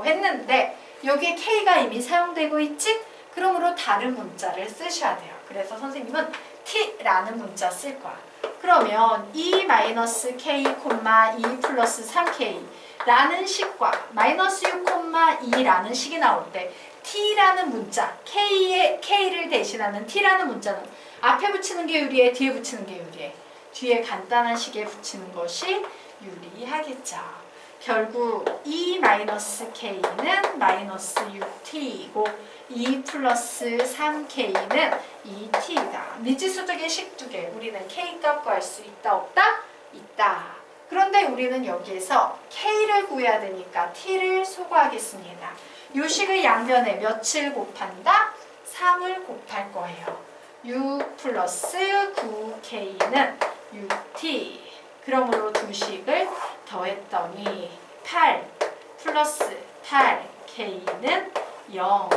했는데 여기에 K가 이미 사용되고 있지? 그러므로 다른 문자를 쓰셔야 돼요. 그래서 선생님은 T라는 문자 쓸 거야. 그러면 2-K, 2 플러스 3K 라는 식과 마이너스 6, 2라는 식이 나올 때 T라는 문자, K를 대신하는 T라는 문자는 앞에 붙이는 게 유리해, 뒤에 붙이는 게 유리해? 뒤에 간단한 식에 붙이는 것이 유리하겠죠. 결국 2-K는 마이너스 6T이고 2 플러스 3K는 2T다. 미지수적의 식 두 개. 우리는 K 값 구할 수 있다, 없다? 있다. 그런데 우리는 여기에서 K를 구해야 되니까 T를 소거하겠습니다. 이 식의 양변에 몇을 곱한다? 3을 곱할 거예요. 6 플러스 9K는 6T. 그러므로 두 식을 더했더니 8 플러스 8K는 0.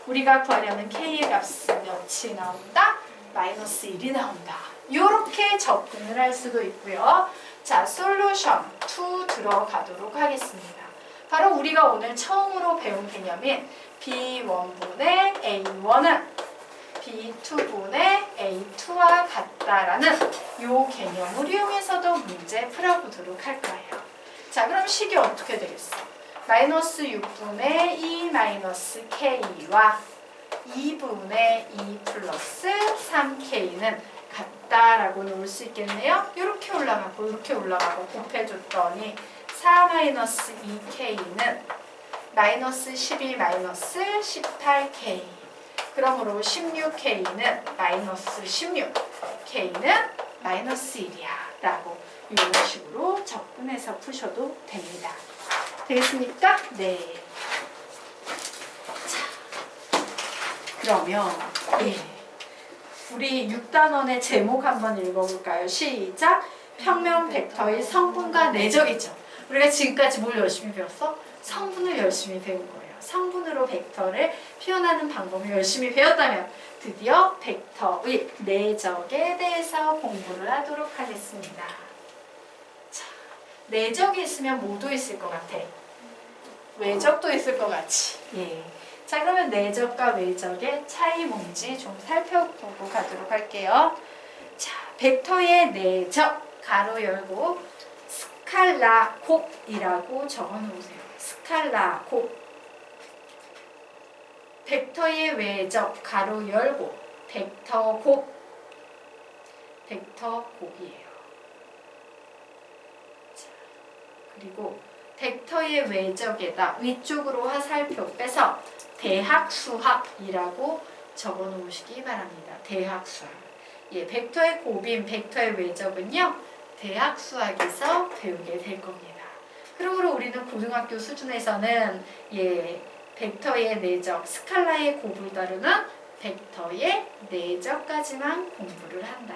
우리가 구하려면 K의 값은 몇이 나온다? 마이너스 1이 나온다. 이렇게 접근을 할 수도 있고요. 자, 솔루션 2 들어가도록 하겠습니다. 바로 우리가 오늘 처음으로 배운 개념인 B1분의 A1은 B2분의 A2와 같다라는 이 개념을 이용해서도 문제 풀어보도록 할 거예요. 자, 그럼 식이 어떻게 되겠어? 마이너스 6분의 2 마이너스 K와 2분의 2 플러스 3K는 같다라고 놓을 수 있겠네요. 이렇게 올라가고 이렇게 올라가고 곱해줬더니 4 마이너스 2K는 마이너스 12 마이너스 18K. 그러므로 16K는 마이너스 16K는 마이너스 1이야 라고 이런 식으로 접근해서 푸셔도 됩니다. 되겠습니까? 네. 자, 그러면 우리 6단원의 제목 한번 읽어볼까요? 시작! 평면 벡터의 성분과 내적이죠. 우리가 지금까지 뭘 열심히 배웠어? 성분을 열심히 배운 거예요. 성분으로 벡터를 표현하는 방법을 열심히 배웠다면 드디어 벡터의 내적에 대해서 공부를 하도록 하겠습니다. 자, 내적이 있으면 뭐도 있을 것 같아? 외적도 있을 것 같지? 예. 자, 그러면 내적과 외적의 차이 뭔지 좀 살펴보고 가도록 할게요. 자, 벡터의 내적 가로 열고 스칼라 곱이라고 적어 놓으세요. 스칼라 곱. 벡터의 외적 가로 열고 벡터 곱. 벡터 곱이에요. 자, 그리고 벡터의 외적에다 위쪽으로 화살표 빼서 대학수학이라고 적어 놓으시기 바랍니다. 대학수학. 예, 벡터의 곱인 벡터의 외적은요, 대학수학에서 배우게 될 겁니다. 그러므로 우리는 고등학교 수준에서는 벡터의 내적, 스칼라의 곱을 다루는 벡터의 내적까지만 공부를 한다.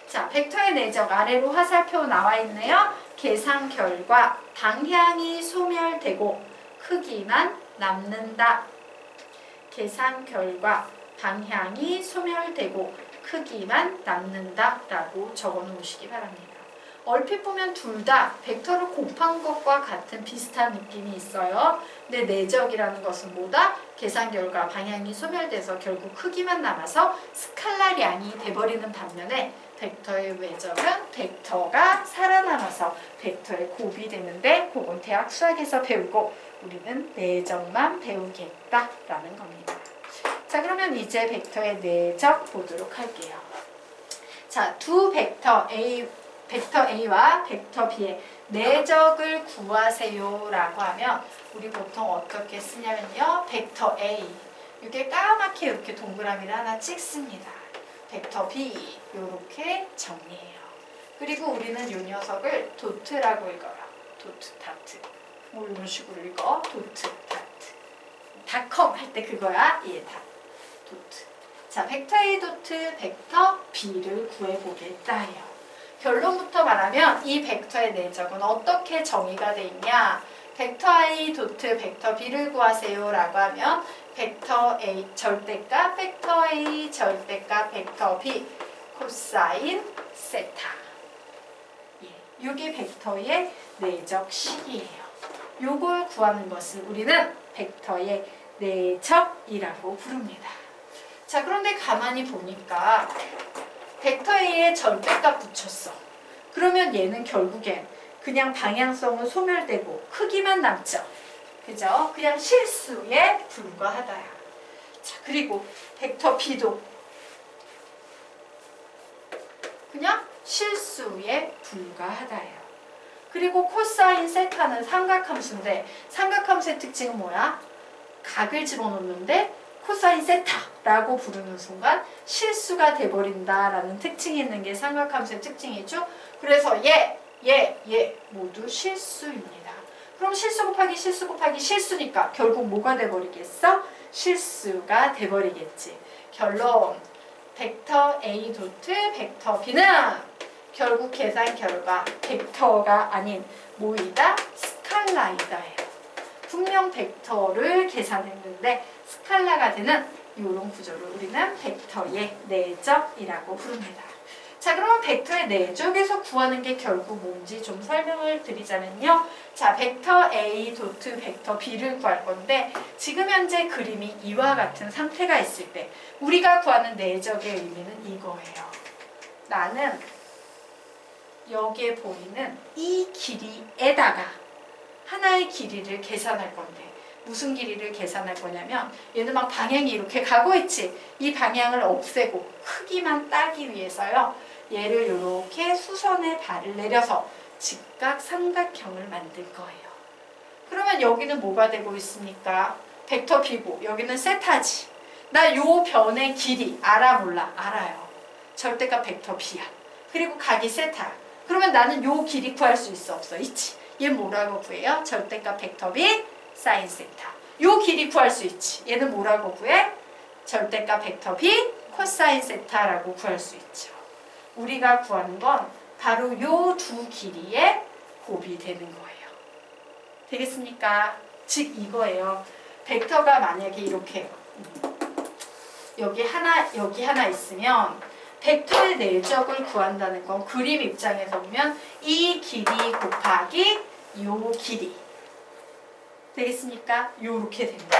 자, 벡터의 내적 아래로 화살표 나와 있네요. 계산 결과 방향이 소멸되고 크기만 남는다. 계산 결과 방향이 소멸되고 크기만 남는다 라고 적어 놓으시기 바랍니다. 얼핏 보면 둘 다 벡터를 곱한 것과 같은 비슷한 느낌이 있어요. 근데 내적이라는 것은 뭐다? 계산 결과 방향이 소멸돼서 결국 크기만 남아서 스칼라량이 돼버리는 반면에 벡터의 외적은 벡터가 살아남아서 벡터의 곱이 되는데 그건 대학 수학에서 배우고 우리는 내적만 배우겠다라는 겁니다. 자, 그러면 이제 벡터의 내적 보도록 할게요. 자, 두 벡터 A와 벡터 B의 내적을 구하세요 라고 하면 우리 보통 어떻게 쓰냐면요. 벡터 A, 이게 까맣게 이렇게 동그라미를 하나 찍습니다. 벡터 B, 이렇게 정리해요. 그리고 우리는 이 녀석을 도트라고 읽어요. 도트, 다트. 뭐 이런 식으로 읽어. 도트, 다트. 닷컴 할 때 그거야. 예, 도트. 자, 벡터 A 도트 벡터 B를 구해보겠다 해요. 결론부터 말하면 이 벡터의 내적은 어떻게 정의가 돼 있냐? 벡터 A 도트 벡터 B를 구하세요 라고 하면 벡터 A 절대값 벡터 A 절대값 벡터 B 코사인 세타. 예, 이게 벡터의 내적식이에요. 요걸 구하는 것을 우리는 벡터의 내적이라고 부릅니다. 자, 그런데 가만히 보니까 벡터 A에 절대값 붙였어. 그러면 얘는 결국엔 그냥 방향성은 소멸되고 크기만 남죠. 그죠? 그냥 실수에 불과하다야. 자, 그리고 벡터 B도 그냥 실수에 불과하다예요. 그리고 코사인 세타는 삼각함수인데 삼각함수의 특징은 뭐야? 각을 집어넣는데 코사인 세타라고 부르는 순간 실수가 돼버린다라는 특징이 있는 게 삼각함수의 특징이죠. 그래서 얘 모두 실수입니다. 그럼 실수 곱하기 실수 곱하기 실수니까 결국 뭐가 돼버리겠어? 실수가 돼버리겠지. 결론 벡터 A 도트 벡터 B는 결국 계산 결과 벡터가 아닌 뭐이다? 스칼라이다예요. 분명 벡터를 계산했는데 스칼라가 되는 이런 구조를 우리는 벡터의 내적이라고 부릅니다. 자, 그러면 벡터의 내적에서 구하는 게 결국 뭔지 좀 설명을 드리자면요. 자, 벡터 A 도트 벡터 B를 구할 건데 지금 현재 그림이 이와 같은 상태가 있을 때 우리가 구하는 내적의 의미는 이거예요. 나는 여기에 보이는 이 길이에다가 하나의 길이를 계산할 건데 무슨 길이를 계산할 거냐면 얘는 막 방향이 이렇게 가고 있지. 이 방향을 없애고 크기만 따기 위해서요. 얘를 이렇게 수선에 발을 내려서 직각 삼각형을 만들 거예요. 그러면 여기는 뭐가 되고 있습니까? 벡터 B고 여기는 세타지. 나 요 변의 길이 알아 몰라? 알아요. 절대값 벡터 B야. 그리고 각이 세타. 그러면 나는 요 길이 구할 수 있어 없어? 있지. 얘 뭐라고 구해요? 절대값 벡터 B 사인 세타. 요 길이 구할 수 있지. 얘는 뭐라고 구해? 절대값 벡터 B 코사인 세타라고 구할 수 있죠. 우리가 구하는 건 바로 요 두 길이의 곱이 되는 거예요. 되겠습니까? 즉 이거예요. 벡터가 만약에 이렇게 여기 하나 있으면 벡터의 내적을 구한다는 건 그림 입장에서 보면 이 길이 곱하기 요 길이 되겠습니까? 요렇게 됩니다.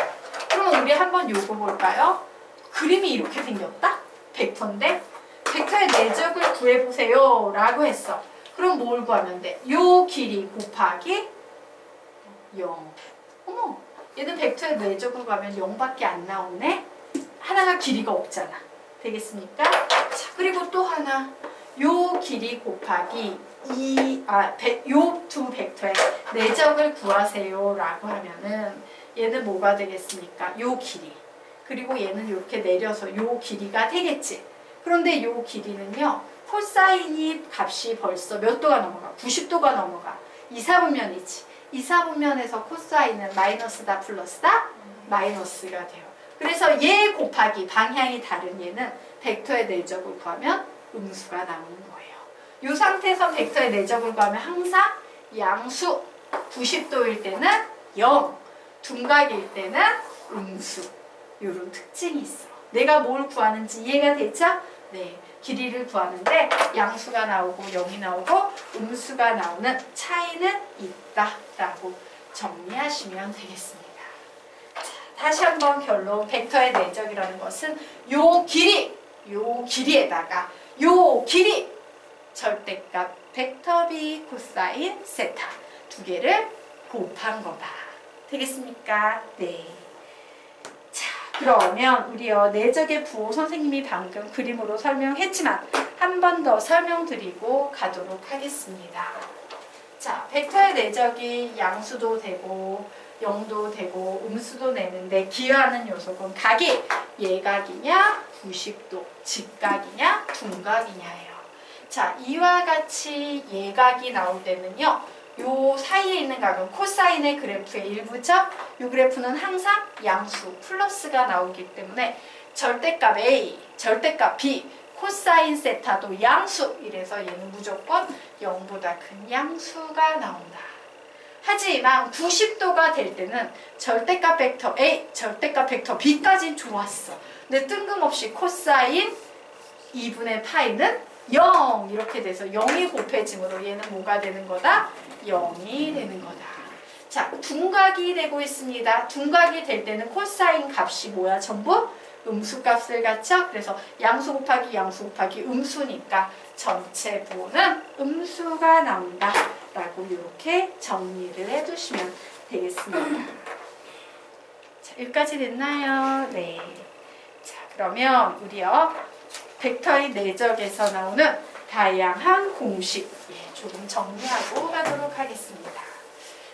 그럼 우리 한번 요거 볼까요? 그림이 이렇게 생겼다? 벡터인데 벡터의 내적을 구해보세요 라고 했어. 그럼 뭘 구하면 돼? 요 길이 곱하기 0. 어머, 얘는 벡터의 내적으로 가면 0밖에 안 나오네? 하나가 길이가 없잖아. 되겠습니까? 자, 그리고 또 하나. 요 길이 곱하기 요 두 벡터의 내적을 구하세요 라고 하면은 얘는 뭐가 되겠습니까? 요 길이. 그리고 얘는 이렇게 내려서 요 길이가 되겠지. 그런데 요 길이는요. 코사인이 값이 벌써 몇 도가 넘어가? 90도가 넘어가. 이사분면이지. 이사분면에서 코사인은 마이너스다 플러스다? 마이너스가 돼요. 그래서 얘 곱하기 방향이 다른 얘는 벡터의 내적을 구하면 음수가 나오는 거예요. 이 상태에서 벡터의 내적을 구하면 항상 양수 90도일 때는 0, 둔각일 때는 음수 이런 특징이 있어. 내가 뭘 구하는지 이해가 되죠? 네, 길이를 구하는데 양수가 나오고 0이 나오고 음수가 나오는 차이는 있다라고 정리하시면 되겠습니다. 다시 한번 결론. 벡터의 내적이라는 것은 요 길이에다가 요 길이 절대값 벡터 B 코사인 세타 두 개를 곱한 거다. 되겠습니까? 네. 자, 그러면 우리요 내적의 부호 선생님이 방금 그림으로 설명했지만 한 번 더 설명드리고 가도록 하겠습니다. 자, 벡터의 내적이 양수도 되고 0도 되고 음수도 내는데 기여하는 요소는 각이 예각이냐 90도, 직각이냐 둔각이냐예요. 자, 이와 같이 예각이 나올 때는요. 요 사이에 있는 각은 코사인의 그래프의 일부죠. 이 그래프는 항상 양수 플러스가 나오기 때문에 절대값 A, 절대값 B, 코사인 세타도 양수 이래서 얘는 무조건 0보다 큰 양수가 나온다. 하지만 90도가 될 때는 절대값 벡터 A, 절대값 벡터 B까지는 좋았어. 근데 뜬금없이 코사인 2분의 파이는 0 이렇게 돼서 0이 곱해짐으로 얘는 뭐가 되는 거다? 0이 되는 거다. 자, 둔각이 되고 있습니다. 둔각이 될 때는 코사인 값이 뭐야? 전부 음수값을 갖죠? 그래서 양수 곱하기 양수 곱하기 음수니까 전체부는 음수가 나온다 라고 이렇게 정리를 해두시면 되겠습니다. 자, 여기까지 됐나요? 네. 자, 그러면 우리요 벡터의 내적에서 나오는 다양한 공식 조금 정리하고 가도록 하겠습니다.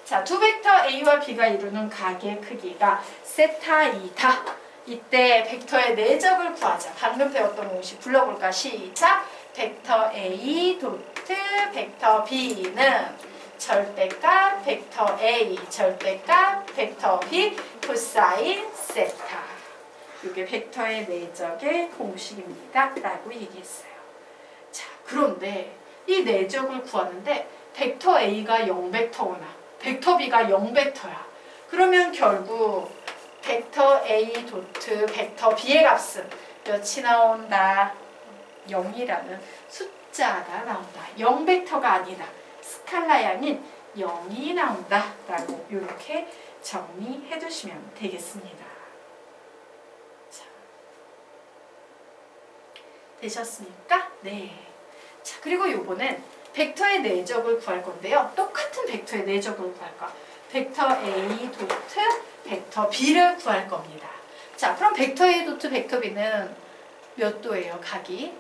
자, 두 벡터 A와 B가 이루는 각의 크기가 세타이다. 이때 벡터의 내적을 구하자. 방금 배웠던 공식 불러볼까? 시작! 벡터 A 도트 벡터 B는 절대값 벡터 A 절대값 벡터 B 코사인 세타. 이게 벡터의 내적의 공식입니다. 라고 얘기했어요. 자, 그런데 이 내적을 구하는데 벡터 A가 0벡터거나 벡터 B가 0벡터야. 그러면 결국 벡터 A 도트 벡터 B의 값은 몇이 나온다? 0이라는 숫자가 나온다. 0벡터가 아니라 스칼라이 아닌 0이 나온다. 라고 이렇게 정리해 두시면 되겠습니다. 자, 되셨습니까? 네. 자, 그리고 요거는 벡터의 내적을 구할 건데요. 똑같은 벡터의 내적을 구할 거. 벡터 A 도트 벡터 B를 구할 겁니다. 자, 그럼 벡터 A 도트 벡터 B는 몇 도예요? 각이?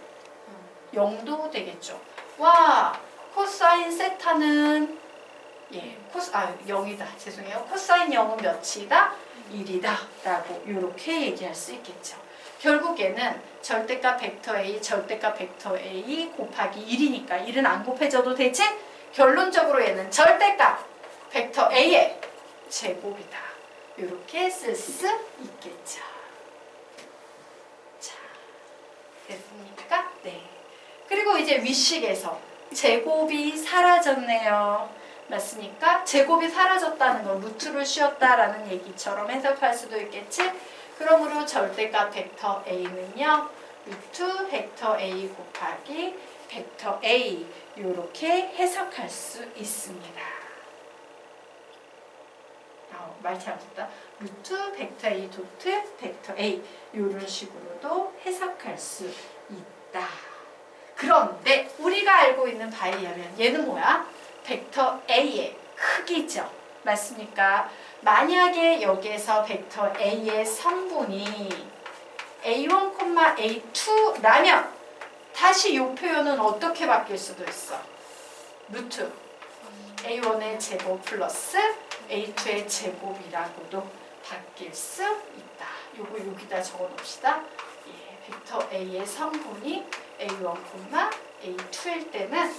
0도 되겠죠. 와, 코사인 세타는 0이다. 죄송해요. 코사인 0은 몇이다? 1이다. 라고 이렇게 얘기할 수 있겠죠. 결국에는 절대값 벡터 A, 절대값 벡터 A 곱하기 1이니까 1은 안 곱해져도 되지? 결론적으로 얘는 절대값 벡터 A의 제곱이다. 이렇게 쓸 수 있겠죠. 자, 됐습니까? 네. 그리고 이제 위식에서 제곱이 사라졌네요. 맞습니까? 제곱이 사라졌다는 건 루트를 씌웠다라는 얘기처럼 해석할 수도 있겠지? 그러므로 절대값 벡터 A는요. 루트 벡터 A 곱하기 벡터 A 이렇게 해석할 수 있습니다. 말 잘못했다. 루트 벡터 A 도트 벡터 A 이런 식으로도 해석할 수 있다. 그런데 우리가 알고 있는 바에 의하면 얘는 뭐야? 벡터 A의 크기죠. 맞습니까? 만약에 여기에서 벡터 A의 성분이 A1, A2라면 다시 이 표현은 어떻게 바뀔 수도 있어? 루트 A1의 제곱 플러스 A2의 제곱이라고도 바뀔 수 있다. 요거 여기다 적어 놓읍시다. 예, 벡터 A의 성분이 A1, A2일 때는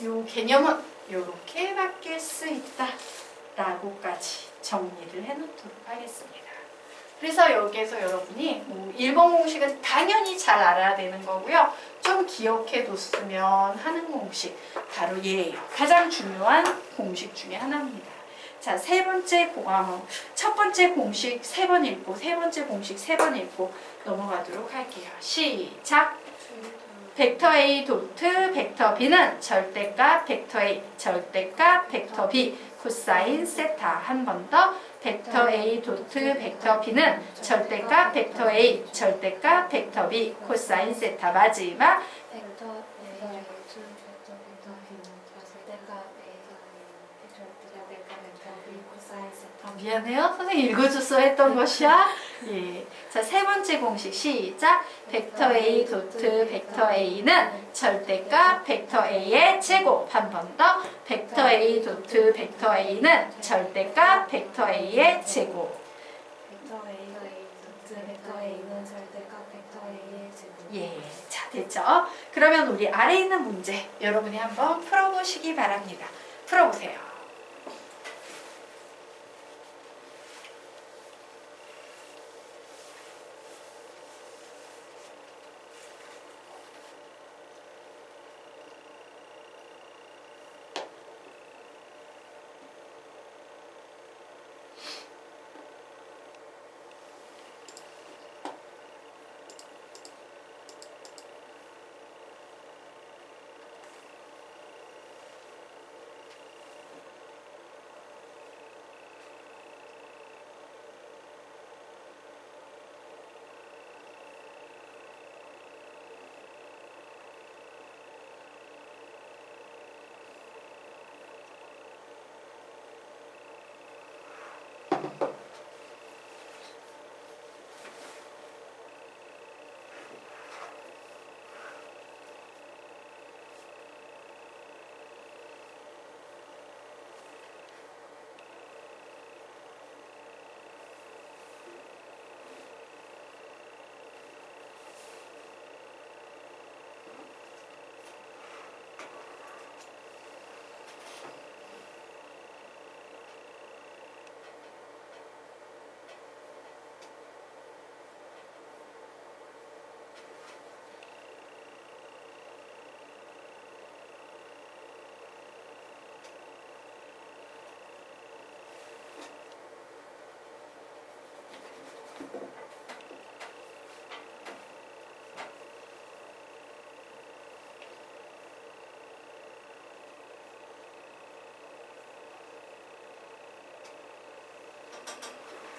요 개념은 이렇게 바뀔 수 있다. 라고까지 정리를 해놓도록 하겠습니다. 그래서 여기에서 여러분이 1번 공식은 당연히 잘 알아야 되는 거고요. 좀 기억해 뒀으면 하는 공식 바로 얘예요. 가장 중요한 공식 중에 하나입니다. 자, 첫 번째 공식 3번 읽고 세 번째 공식 3번 읽고 넘어가도록 할게요. 시작! 벡터 A 도트 벡터 B는 절대값 벡터 A 절대값 벡터 B 코사인 세타. 한 번 더. 벡터 A 도트 벡터 B는 절대값 벡터 A 절대값 벡터 B 코사인 세타. 마지막 벡터 A 도트 벡터 B는 절대값 A 절대값 벡터 B 코사인 세타. 미안해요. 선생님 읽어줬어 했던 것이야. 예. 자, 세 번째 공식 시작. 벡터 A 도트 벡터 A는 절대값 벡터 A의 제곱. 한 번 더. 벡터 A 도트 벡터 A는 절대값 벡터 A의 제곱. 벡터 A 도트 벡터 A는 절대값 벡터 A의 제곱. 예. 자, 됐죠? 그러면 우리 아래 있는 문제 여러분이 한번 풀어보시기 바랍니다. 풀어보세요.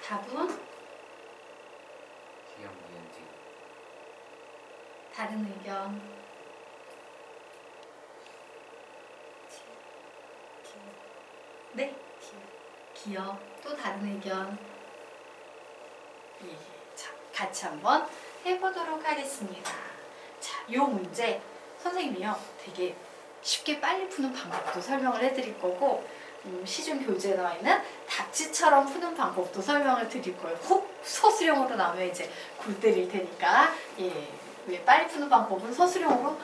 답은 기억 니은 디. 다른 의견. 네? 기억. 또 다른 의견. 예. 자, 같이 한번 해보도록 하겠습니다. 자, 요 문제 선생님이요 되게 쉽게 빨리 푸는 방법도 설명을 해드릴 거고 시중 교재에 나와 있는 답지처럼 푸는 방법도 설명을 드릴 거예요. 혹 서술형으로 나오면 이제 골 때릴 테니까 예, 왜 빨리 푸는 방법은 서술형으로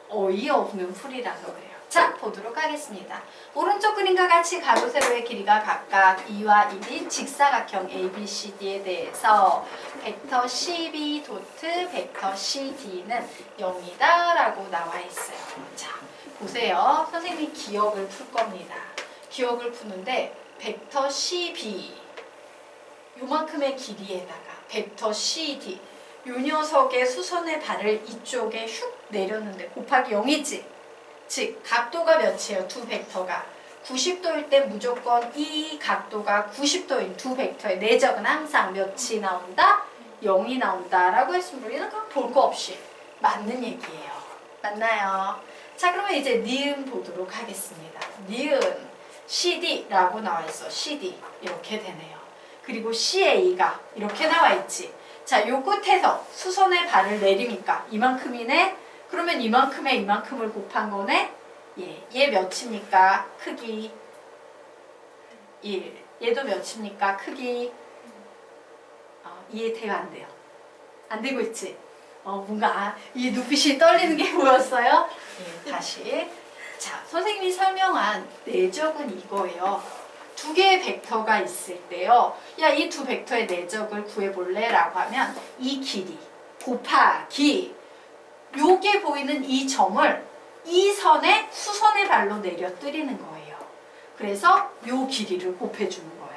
어이없는 풀이라서 그래요. 자, 보도록 하겠습니다. 오른쪽 그림과 같이 가로 세로의 길이가 각각 2와 1인 직사각형 ABCD에 대해서 벡터 CB 도트 벡터 CD는 0이다 라고 나와 있어요. 자, 보세요. 선생님이 기억을 풀 겁니다. 기억을 푸는데 벡터 CB 요만큼의 길이에다가 벡터 CD 요 녀석의 수선의 발을 이쪽에 슉 내렸는데 곱하기 0이지. 즉 각도가 몇이에요? 두 벡터가 90도일 때 무조건 이 각도가 90도인 두 벡터의 내적은 항상 몇이 나온다? 0이 나온다 라고 했으면 우리는 그냥 볼 거 없이 맞는 얘기예요. 맞나요? 자, 그러면 이제 니은 보도록 하겠습니다. 니은 CD라고 나와 있어. CD 이렇게 되네요. 그리고 CA가 이렇게 나와 있지. 자, 요 끝에서 수선의 발을 내리니까 이만큼이네. 그러면 이만큼에 이만큼을 곱한 거네. 예, 얘 몇입니까? 크기 1. 얘도 몇입니까? 크기 이해돼요? 안 돼요? 안 되고 있지? 뭔가 이 눈빛이 떨리는 게 보였어요? 예, 다시. 자, 선생님이 설명한 내적은 이거예요. 두 개의 벡터가 있을 때요. 야, 이 두 벡터의 내적을 구해볼래? 라고 하면 이 길이 곱하기 요게 보이는 이 점을 이 선에 수선의 발로 내려뜨리는 거예요. 그래서 요 길이를 곱해주는 거야.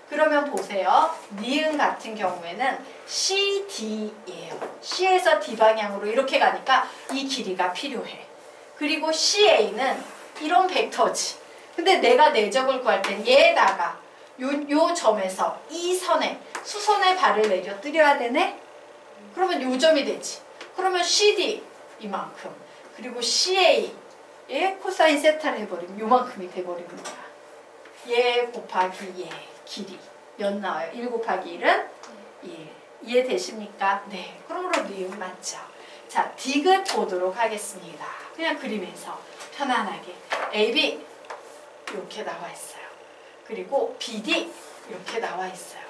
그러면 보세요. 니은 같은 경우에는 CD예요. C에서 D 방향으로 이렇게 가니까 이 길이가 필요해. 그리고 CA는 이런 벡터지. 근데 내가 내적을 구할 땐 얘에다가 요 점에서 이 선에 수선의 발을 내려뜨려야 되네? 그러면 요 점이 되지. 그러면 CD 이만큼 그리고 CA의 코사인 세타를 해버리면 요만큼이 돼버리는 거야. 얘 곱하기 얘 길이 몇 나와요? 1 곱하기 1은 1. 이해되십니까? 네. 그러므로 니은 맞죠? 자, 디귿 보도록 하겠습니다. 그냥 그림에서 편안하게 AB 이렇게 나와 있어요. 그리고 BD 이렇게 나와 있어요.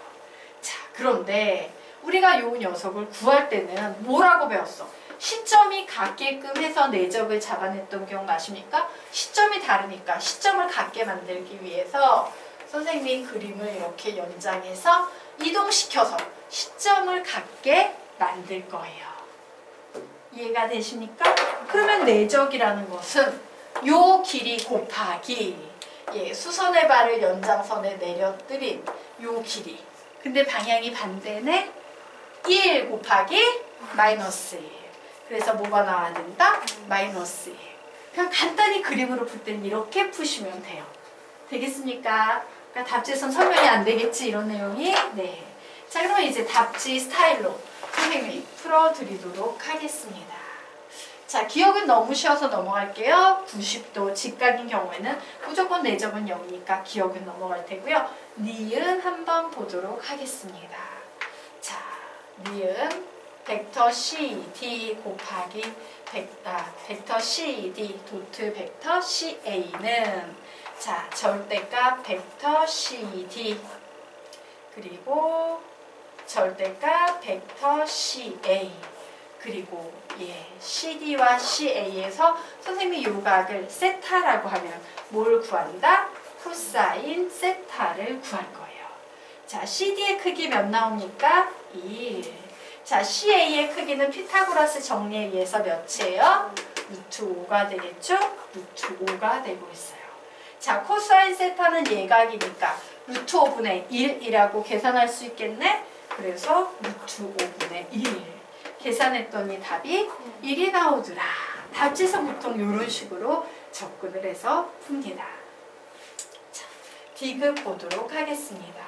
자, 그런데 우리가 요 녀석을 구할 때는 뭐라고 배웠어? 시점이 같게끔 해서 내적을 잡아냈던 기억나십니까? 시점이 다르니까 시점을 같게 만들기 위해서 선생님이 그림을 이렇게 연장해서 이동시켜서 시점을 같게 만들 거예요. 이해가 되십니까? 그러면 내적이라는 것은 요 길이 곱하기 수선의 발을 연장선에 내려뜨린 요 길이. 근데 방향이 반대네? 1 곱하기 마이너스 1. 그래서 뭐가 나와야 된다? 마이너스 1. 그냥 간단히 그림으로 풀 때는 이렇게 푸시면 돼요. 되겠습니까? 그러니까 답지에선 설명이 안 되겠지, 이런 내용이? 네. 자, 그러면 이제 답지 스타일로 선생님이 풀어드리도록 하겠습니다. 자, 기억은 너무 쉬워서 넘어갈게요. 90도 직각인 경우에는 무조건 내적은 0이니까 기억은 넘어갈 테고요. 니은 한번 보도록 하겠습니다. 자, 니은 벡터 CD 곱하기 벡터 CD 도트 벡터 CA는 자, 절대값 벡터 CD 그리고 절대값 벡터 CA 그리고 CD와 CA에서 선생님이 요 각을 세타라고 하면 뭘 구한다? 코사인 세타를 구할 거예요. 자, CD의 크기 몇 나옵니까? 1. 자, CA의 크기는 피타고라스 정리에 의해서 몇이에요? 루트 5가 되겠죠? 루트 5가 되고 있어요. 자, 코사인 세타는 예각이니까 루트 5분의 1이라고 계산할 수 있겠네? 그래서 루트 5분의 1. 계산했더니 답이 1이 나오더라. 답지에서 보통 이런 식으로 접근을 해서 풉니다. 자, 디귿 보도록 하겠습니다.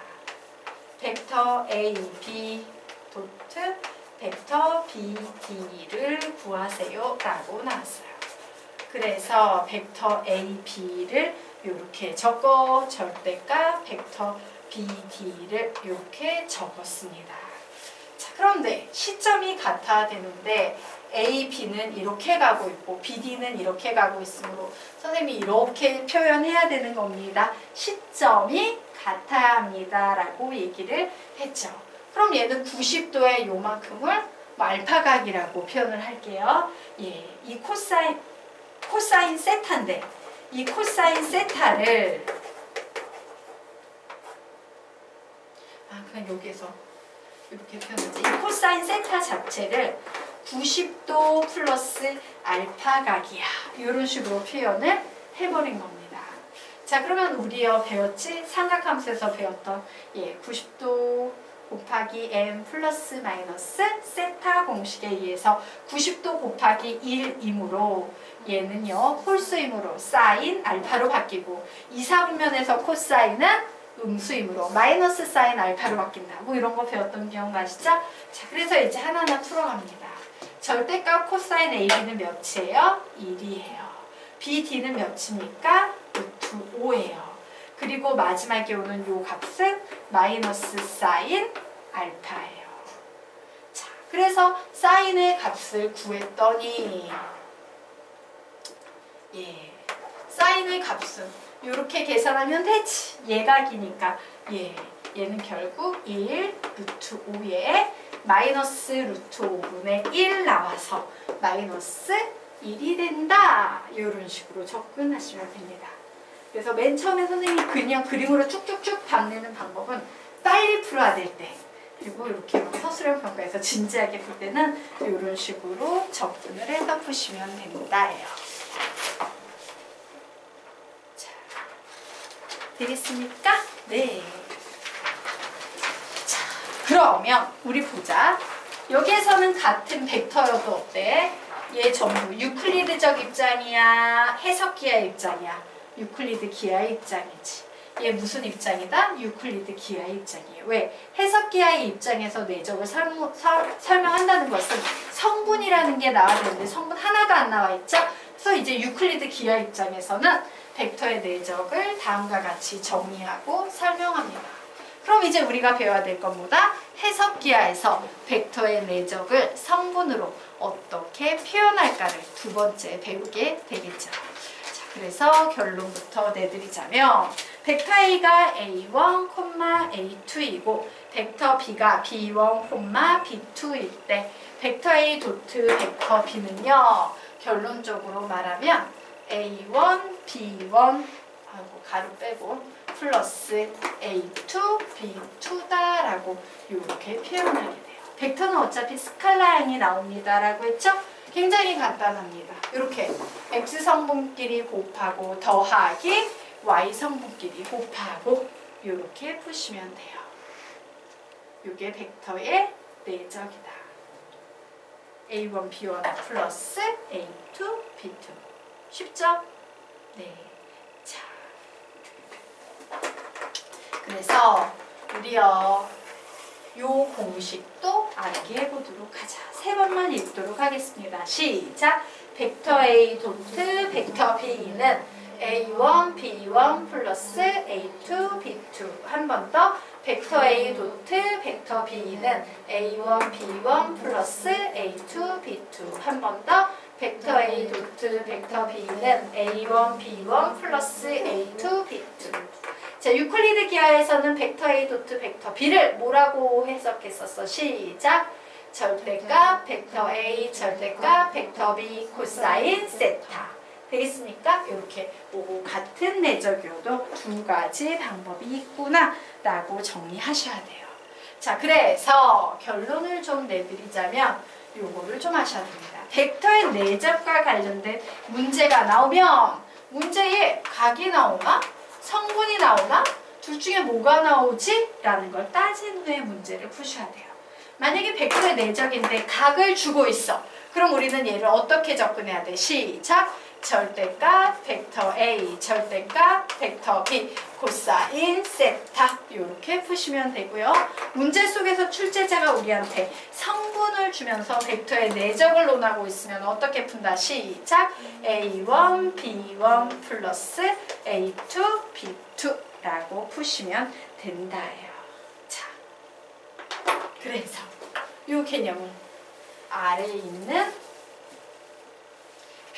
벡터 A, B 도트 벡터 B, D를 구하세요 라고 나왔어요. 그래서 벡터 A, B를 이렇게 적어 절대값 벡터 B, D를 이렇게 적었습니다. 자, 그런데 시점이 같아야 되는데 A, B는 이렇게 가고 있고 BD는 이렇게 가고 있으므로 선생님이 이렇게 표현해야 되는 겁니다. 시점이 같아야 합니다 라고 얘기를 했죠. 그럼 얘는 90도의 요만큼을 알파각이라고 표현을 할게요. 예, 이 코사인 세타인데 이 코사인 세타를 그냥 여기에서 이렇게 표현하지. 이 코사인 세타 자체를 90도 플러스 알파각이야. 이런 식으로 표현을 해버린 겁니다. 자, 그러면 우리요 배웠지? 삼각함수에서 배웠던 90도 곱하기 m 플러스 마이너스 세타 공식에 의해서 90도 곱하기 1이므로 얘는요 홀수이므로 사인 알파로 바뀌고 2, 4분면에서 코사인은 음수이므로 마이너스 사인 알파로 바뀐다. 뭐 이런 거 배웠던 기억나시죠? 자, 그래서 이제 하나하나 풀어갑니다. 절대값 코사인 AB는 몇이에요? 1이에요. BD는 몇입니까? 루트 5예요. 그리고 마지막에 오는 요 값은 마이너스 사인 알파예요. 자, 그래서 사인의 값을 구했더니 사인의 값은 이렇게 계산하면 되지. 예각이니까 얘는 결국 1 루트 5에 마이너스 루트 5분의 1 나와서 마이너스 1이 된다. 이런 식으로 접근하시면 됩니다. 그래서 맨 처음에 선생님이 그냥 그림으로 쭉쭉쭉 답내는 방법은 빨리 풀어야 될 때, 그리고 이렇게 서술형 평가에서 진지하게 풀 때는 이런 식으로 접근을 해서 푸시면 된다예요. 자, 되겠습니까? 네. 자, 그러면 우리 보자. 여기에서는 같은 벡터여도 어때? 얘 전부 유클리드적 입장이야? 해석기하 입장이야? 유클리드 기하의 입장이지. 얘 무슨 입장이다? 유클리드 기하의 입장이에요. 왜? 해석기하의 입장에서 내적을 설명한다는 것은 성분이라는 게 나와야 되는데 성분 하나가 안 나와 있죠? 그래서 이제 유클리드 기하 입장에서는 벡터의 내적을 다음과 같이 정의하고 설명합니다. 그럼 이제 우리가 배워야 될 건 뭐다? 해석기하에서 벡터의 내적을 성분으로 어떻게 표현할까를 두 번째 배우게 되겠죠. 그래서 결론부터 내드리자면 벡터 A가 A1, A2이고 벡터 B가 B1, B2일 때 벡터 A 도트 벡터 B는요 결론적으로 말하면 A1, B1 가로 빼고 플러스 A2, B2다라고 이렇게 표현하게 돼요. 벡터는 어차피 스칼라형이 나옵니다라고 했죠? 굉장히 간단합니다. 이렇게 x 성분끼리 곱하고 더하기 y 성분끼리 곱하고 이렇게 푸시면 돼요. 이게 벡터의 내적이다. A1, B1 플러스 A2, B2. 쉽죠? 네. 자, 그래서 우리요 요 공식도 암기해보도록 하자. 세 번만 읽도록 하겠습니다. 시작! 벡터 A 도트 벡터 B는 A1, B1 플러스 A2, B2. 한 번 더. 벡터 A 도트 벡터 B는 A1, B1 플러스 A2, B2. 한 번 더. 벡터 A 도트 벡터 B는 A1, B1 플러스 A2, B2. 자, 유클리드 기하에서는 벡터 A 도트 벡터 B를 뭐라고 해석했었어? 시작! 절대값 벡터 A 절대값 벡터 B 코사인 세타. 되겠습니까? 이렇게 오고 같은 내적이어도 두 가지 방법이 있구나 라고 정리하셔야 돼요. 자, 그래서 결론을 좀 내드리자면 요거를 좀 하셔야 됩니다. 벡터의 내적과 관련된 문제가 나오면 문제에 각이 나오나? 성분이 나오나? 둘 중에 뭐가 나오지? 라는 걸 따진 후에 문제를 푸셔야 돼요. 만약에 벡터의 내적인데 각을 주고 있어. 그럼 우리는 얘를 어떻게 접근해야 돼? 시작! 절대값 벡터 A, 절대값 벡터 B 코사인 세타 이렇게 푸시면 되고요. 문제 속에서 출제자가 우리한테 성분을 주면서 벡터의 내적을 논하고 있으면 어떻게 푼다? 시작! A1, B1 플러스 A2, B2라고 푸시면 된다예요. 자, 그래서 이 개념을 아래에 있는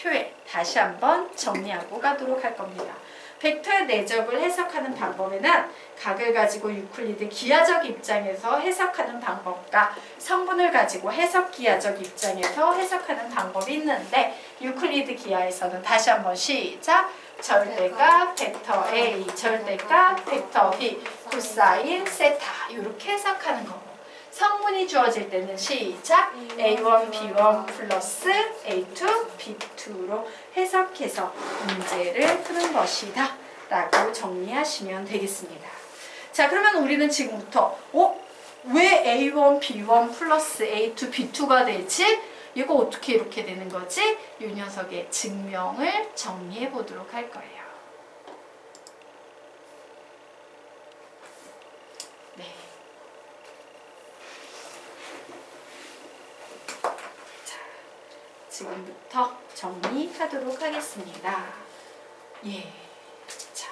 표에 다시 한번 정리하고 가도록 할 겁니다. 벡터의 내적을 해석하는 방법에는 각을 가지고 유클리드 기하적 입장에서 해석하는 방법과 성분을 가지고 해석 기하적 입장에서 해석하는 방법이 있는데 유클리드 기하에서는 다시 한번 시작! 절대값 벡터 A, 절대값 벡터 B, 코사인 세타 이렇게 해석하는 거고 성분이 주어질 때는 시작! A1, B1 플러스 A2, B2로 해석해서 문제를 푸는 것이다 라고 정리하시면 되겠습니다. 자, 그러면 우리는 지금부터 왜 A1, B1 플러스 A2, B2가 되지? 이거 어떻게 이렇게 되는 거지? 이 녀석의 증명을 정리해 보도록 할 거예요. 네. 자, 지금부터 정리하도록 하겠습니다. 예. 자,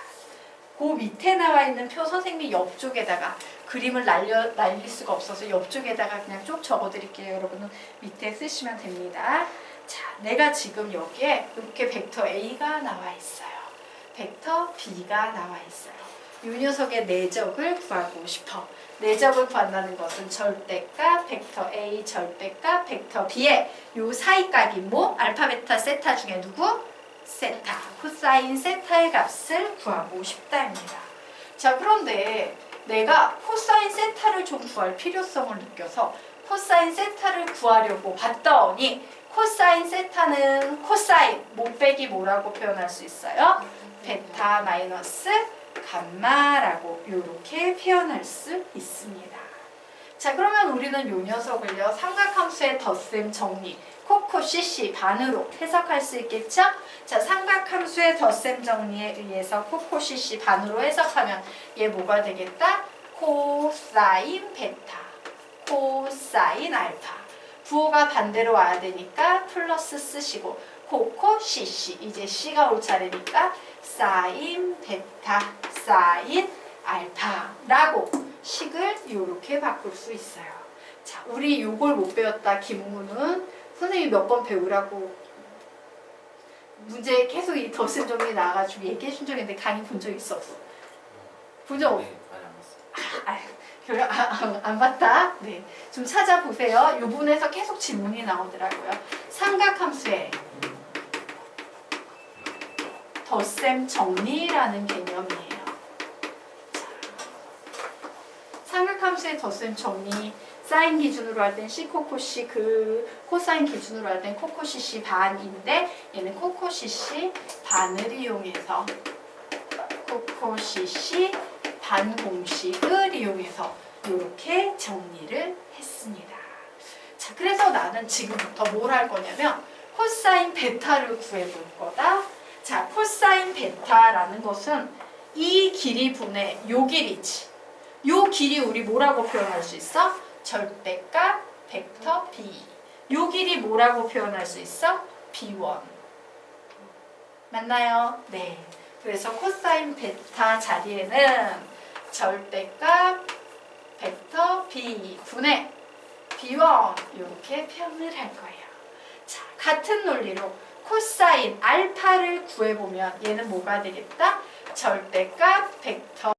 그 밑에 나와 있는 표 선생님이 옆쪽에다가 그림을 날릴 수가 없어서 옆쪽에다가 그냥 쭉 적어드릴게요. 여러분은 밑에 쓰시면 됩니다. 자, 내가 지금 여기에 이렇게 벡터 A가 나와 있어요. 벡터 B가 나와 있어요. 이 녀석의 내적을 구하고 싶어. 내적을 구한다는 것은 절대값 벡터 A, 절대값 벡터 B의 요 사이값이 뭐? 알파, 베타, 세타 중에 누구? 세타. 코사인 세타의 값을 구하고 싶다입니다. 자, 그런데 내가 코사인 세타를 좀 구할 필요성을 느껴서 코사인 세타를 구하려고 봤더니 코사인 세타는 코사인 못 빼기 뭐라고 표현할 수 있어요? 베타 마이너스 감마라고 이렇게 표현할 수 있습니다. 자, 그러면 우리는 이 녀석을요 삼각함수의 덧셈 정리 코코 CC 반으로 해석할 수 있겠죠? 자, 삼각함수의 덧셈 정리에 의해서 코코 CC 반으로 해석하면 얘 뭐가 되겠다? 코사인 베타, 코사인 알파. 부호가 반대로 와야 되니까 플러스 쓰시고 코코 CC 이제 C가 올 차례니까 사인 베타, 사인 알파라고 식을 이렇게 바꿀 수 있어요. 자, 우리 요걸 못 배웠다 김웅은 선생님이 몇 번 배우라고 문제 계속 이 덧셈 정리 나와가지고 얘기해 준 적이 있는데 강의 본 적 있어 없어? 본 적 없어? 네, 많이 안 봤어요. 별로 안 봤다? 네, 좀 찾아보세요. 이 부분에서 계속 지문이 나오더라고요. 삼각함수의 덧셈 정리라는 개념이에요. 자, 삼각함수의 덧셈 정리 사인 기준으로 할 땐 C 코코 C 코사인 기준으로 할 땐 코코 CC 반인데 얘는 코코 CC 반을 이용해서 코코 CC 반 공식을 이용해서 이렇게 정리를 했습니다. 자, 그래서 나는 지금부터 뭘 할 거냐면 코사인 베타를 구해볼 거다. 자, 코사인 베타라는 것은 이 길이 분의 요 길이지. 요 길이 우리 뭐라고 표현할 수 있어? 절대값 벡터 B. 요 길이 뭐라고 표현할 수 있어? B1. 맞나요? 네. 그래서 코사인 베타 자리에는 절대값 벡터 B 분의 B1 이렇게 표현을 할 거예요. 자, 같은 논리로 코사인 알파를 구해보면 얘는 뭐가 되겠다? 절대값 벡터